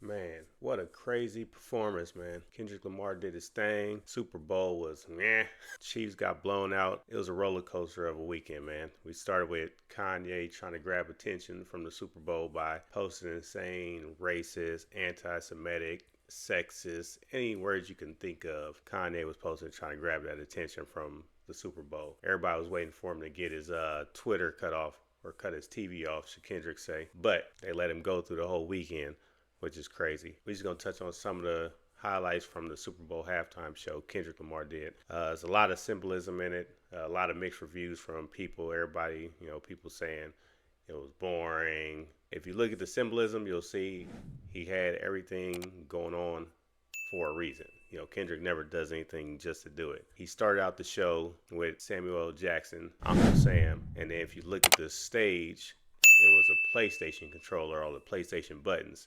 Man, what a crazy performance, man. Kendrick Lamar did his thing. Super Bowl was meh. Chiefs got blown out. It was a roller coaster of a weekend, man. We started with Kanye trying to grab attention from the Super Bowl by posting insane, racist, anti Semitic, sexist, any words you can think of. Kanye was posting trying to grab that attention from the Super Bowl. Everybody was waiting for him to get his Twitter cut off or cut his TV off, should Kendrick say. But they let him go through the whole weekend, which is crazy. We're just going to touch on some of the highlights from the Super Bowl halftime show Kendrick Lamar did. There's a lot of symbolism in it, a lot of mixed reviews from people, everybody, people saying it was boring. If you look at the symbolism, you'll see he had everything going on for a reason. Kendrick never does anything just to do it. He started out the show with Samuel L. Jackson, Uncle Sam, and then if you look at the stage, it was a PlayStation controller, all the PlayStation buttons.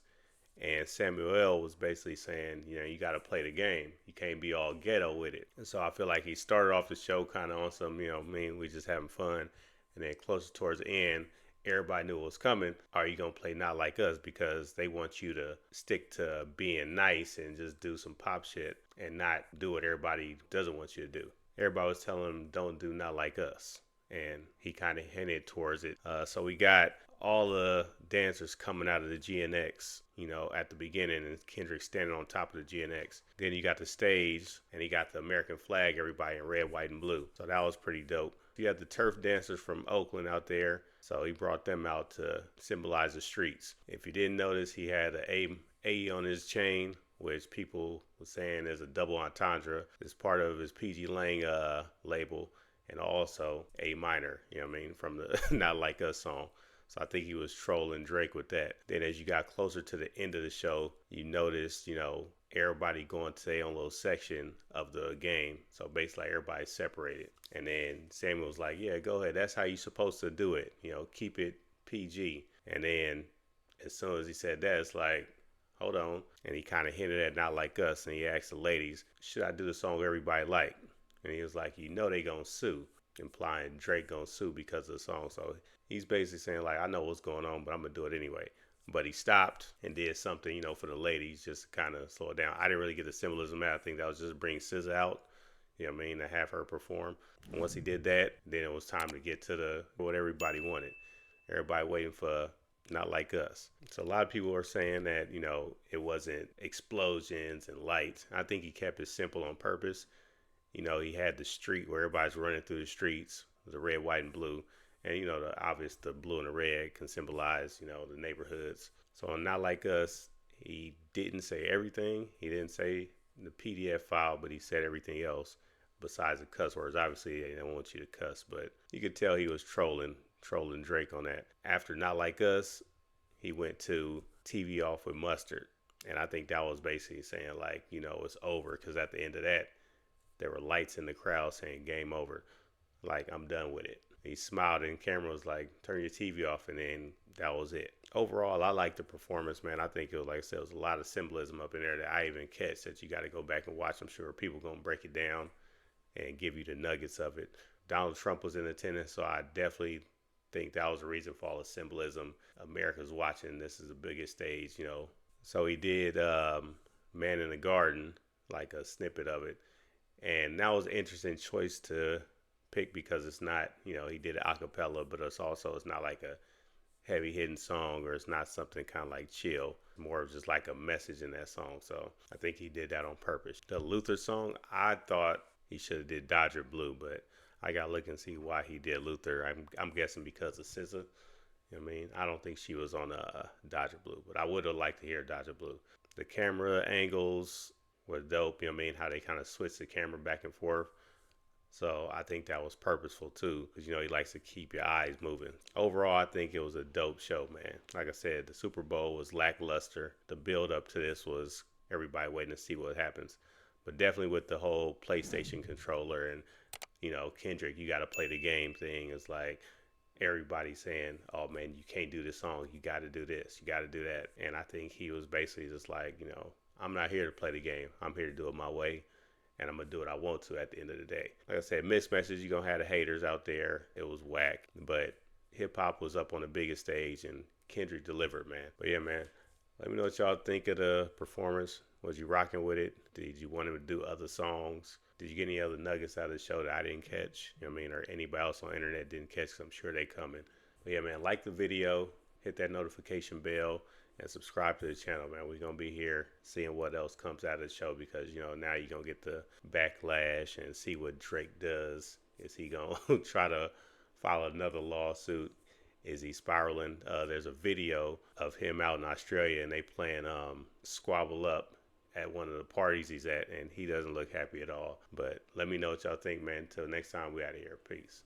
And Samuel L. was basically saying, you got to play the game. You can't be all ghetto with it. And so I feel like he started off the show kind of on some, we just having fun. And then closer towards the end, everybody knew what was coming. Are you going to play Not Like Us? Because they want you to stick to being nice and just do some pop shit and not do what everybody doesn't want you to do. Everybody was telling him, don't do Not Like Us. And he kind of hinted towards it. So we got all the dancers coming out of the GNX, at the beginning, and Kendrick standing on top of the GNX. Then you got the stage, and he got the American flag, everybody in red, white, and blue. So that was pretty dope. You had the turf dancers from Oakland out there, so he brought them out to symbolize the streets. If you didn't notice, he had an A on his chain, which people were saying is a double entendre. It's part of his PG Lang label, and also A minor, from the Not Like Us song. So I think he was trolling Drake with that. Then as you got closer to the end of the show, you noticed, everybody going to their own little section of the game. So basically everybody's separated. And then Samuel was like, yeah, go ahead. That's how you're supposed to do it. Keep it PG. And then as soon as he said that, it's like, hold on. And he kind of hinted at Not Like Us. And he asked the ladies, should I do the song everybody like? And he was like, they gonna sue, implying Drake gonna sue because of the song. So he's basically saying, like, I know what's going on, but I'm going to do it anyway. But he stopped and did something, for the ladies, just to kind of slow it down. I didn't really get the symbolism out. I think that was just bring SZA out, to have her perform. And once he did that, then it was time to get to what everybody wanted. Everybody waiting for Not Like Us. So a lot of people are saying that, it wasn't explosions and lights. I think he kept it simple on purpose. He had the street where everybody's running through the streets, the red, white, and blue. And, the blue and the red can symbolize, the neighborhoods. So on Not Like Us, he didn't say everything. He didn't say the PDF file, but he said everything else besides the cuss words. Obviously, they don't want you to cuss, but you could tell he was trolling Drake on that. After Not Like Us, he went to TV Off with Mustard. And I think that was basically saying, like, it's over. Because at the end of that, there were lights in the crowd saying game over. Like, I'm done with it. He smiled and the camera was like, turn your TV off, and then that was it. Overall, I like the performance, man. I think it was, like I said, it was a lot of symbolism up in there that I even catch that you got to go back and watch. I'm sure people going to break it down and give you the nuggets of it. Donald Trump was in attendance, so I definitely think that was the reason for all the symbolism. America's watching. This is the biggest stage, So he did Man in the Garden, like a snippet of it. And that was an interesting choice to pick because it's not, he did it a cappella, but it's not like a heavy hitting song, or it's not something kind of like chill, more of just like a message in that song. So I think he did that on purpose. The Luther song, I thought he should have did Dodger Blue, but I gotta look and see why he did Luther. I'm guessing because of SZA. I don't think she was on Dodger Blue, but I would have liked to hear Dodger Blue. The camera angles were dope. How they kind of switch the camera back and forth. So I think that was purposeful too, because he likes to keep your eyes moving. Overall, I think it was a dope show, man. Like I said, the Super Bowl was lackluster. The build up to this was everybody waiting to see what happens. But definitely with the whole PlayStation controller and, Kendrick, you got to play the game thing. It's like everybody saying, oh man, you can't do this song. You got to do this. You got to do that. And I think he was basically just like, I'm not here to play the game. I'm here to do it my way. And I'm going to do what I want to at the end of the day. Like I said, mixed message, you're going to have the haters out there. It was whack. But hip-hop was up on the biggest stage, and Kendrick delivered, man. But yeah, man, Let me know what y'all think of the performance. Was you rocking with it? Did you want him to do other songs? Did you get any other nuggets out of the show that I didn't catch? You know what I mean? Or anybody else on the internet didn't catch? Cause I'm sure they coming. But yeah, man, like the video, hit that notification bell, and subscribe to the channel, man. We're gonna be here seeing what else comes out of the show because now you're gonna get the backlash and see what Drake does. Is he gonna try to file another lawsuit? Is he spiraling? There's a video of him out in Australia and they playing Squabble Up at one of the parties he's at, and he doesn't look happy at all. But let me know what y'all think, man. Until next time, we out of here. Peace.